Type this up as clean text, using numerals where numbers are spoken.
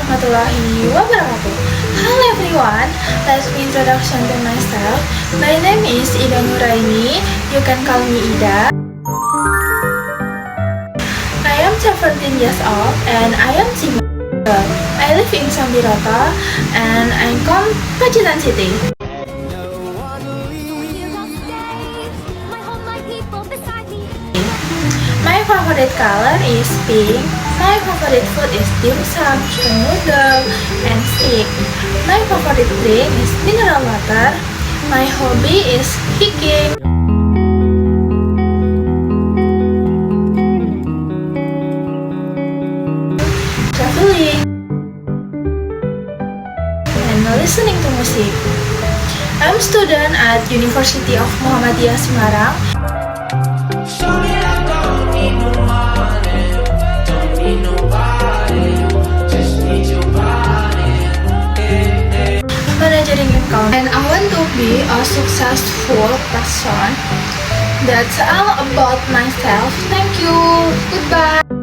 warahmatullahi wabarakatuh. Hello everyone, let me introduction to myself. My name is Ida Nuraini. You can call me Ida. I am 17 years old and I am single. I live in Sambiroto and I come Pacitan City. My favorite color is pink. My favorite food is dim sum, chicken noodle, and steak. My favorite drink is mineral water. My hobby is hiking. Traveling. And listening to music. I'm a student at University of Muhammadiyah Semarang. Managing account, and I want to be a successful person. That's all about myself. Thank you. Goodbye.